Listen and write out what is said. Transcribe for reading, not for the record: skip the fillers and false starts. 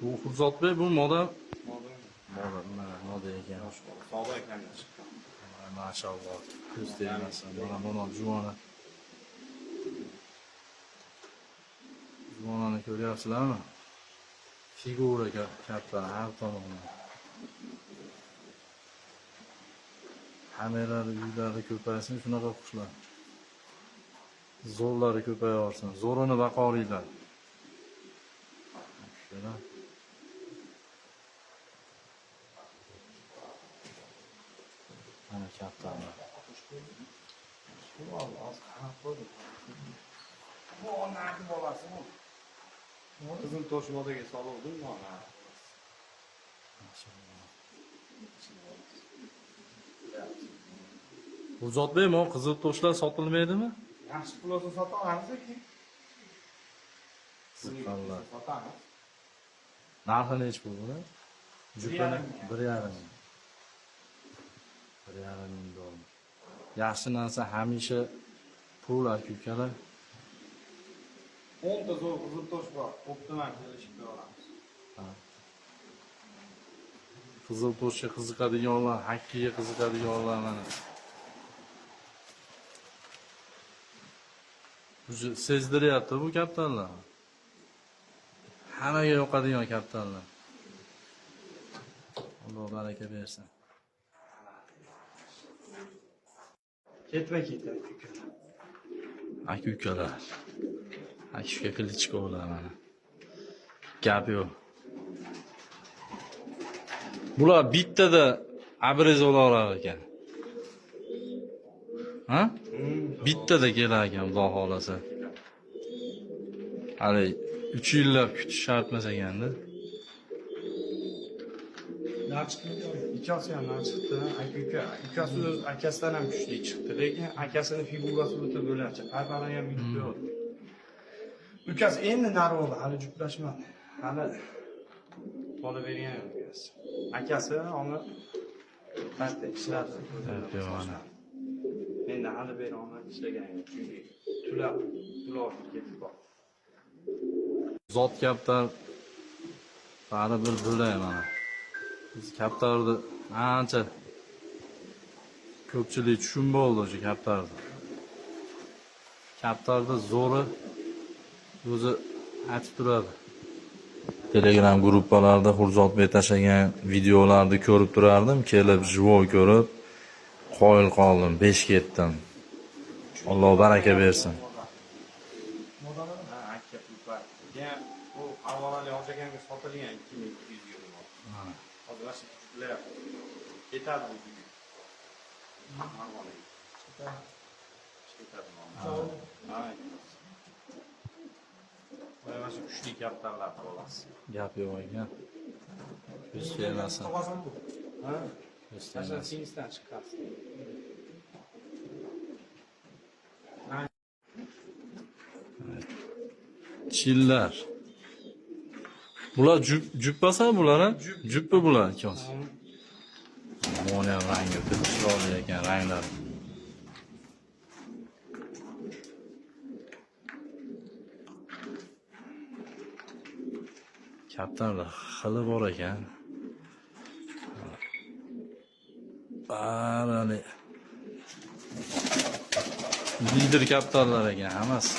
Bu Xurzodbek bu moda Moda ekan. savdo ekanlar chiqqan. Mashalloh. Ko'z tegmasin. Mana juvona. Juvonani ko'ryapsizlarmi? Figura katta har tomondan. Hammalari uylari ko'paysin shunaqa qushlar. Zo'rlari ko'payaversin. Zo'rini baqoriylar. Shular. Mana kattalar. Bu onlarni bolasi bu. Qizil tosh modaga soluvdim mana. Xurzodbek, mo qizil toshlar sotilmaydimi? Yaxshi pul olsa sota olamiz-ku. Subhanalloh. Sotamiz. Narxi nech pul buni? Jupani 1.5 ming. 1.5 ming dollar. Yaxshi narsa hamisha pul aka-ukalar. 10 ta zo'r qizil tosh bor. Optimal kelishib olamiz. Qizil toshga qiziqadiganlar, hakkiga qiziqadiganlar mana. Bu sezdiryapti bu kaptanlar. Hammaga yoqadigan kaptanlar. Alloh baraka bersin. Ketma-ket Aka-ukalar. Aka-uka Klichkolar mana. Gap yo'q. Bular bittada abrez olar ekan. Ha? Bittada kelar ekan, Xudo xolasa. Hali 3 yillab kutish shart emas ekanda. Ikkasi ham chiqdi. Ukasi o'z akasidan ham kuchli chiqdi, lekin akasini figurasi o'ta bo'larcha. Qarqara ham bitta yo'q. Ukasi endi nari bo'ldi, hali juplashmadi. Hali bola bergan ukasi. Akasi uni qayta ishladi. Mana. Endi hali beri uni ishlagan yo'q. Chunki tulab ketib qoldi. Zot kaptan baribir bilay mana. Biz kaptarni ancha ko'pchilik tushunib oldi o'sha kaptarni. Kaptarni zo'ri o'zi aytib turadi. Telegram gruppalarda Xurzodbek tashlagan videolarni ko'rib turardim, kelib живой ko'rib qoyil qoldim, 5 ketdim. Alloh baraka bersin. Bu avvalali olganga sotilgan 2200 euro. Hozir mana shu ketadi bu. Avvalali. Ketadi. Mana shu kuchli kaptanlar bo'lasiz. Gap yo'q ekan. Ko'z tegmasin. Ha? Ko'z Mana tegmasin. singisdan chiqasiz. Chillar. Bular juppasa bular, ha? Juppa bular ikkosi. Mona rangi chiroyli ekan ranglar. Kaptanlar xili bor ekan. Barali. Lider kaptanlar ekan hammasi.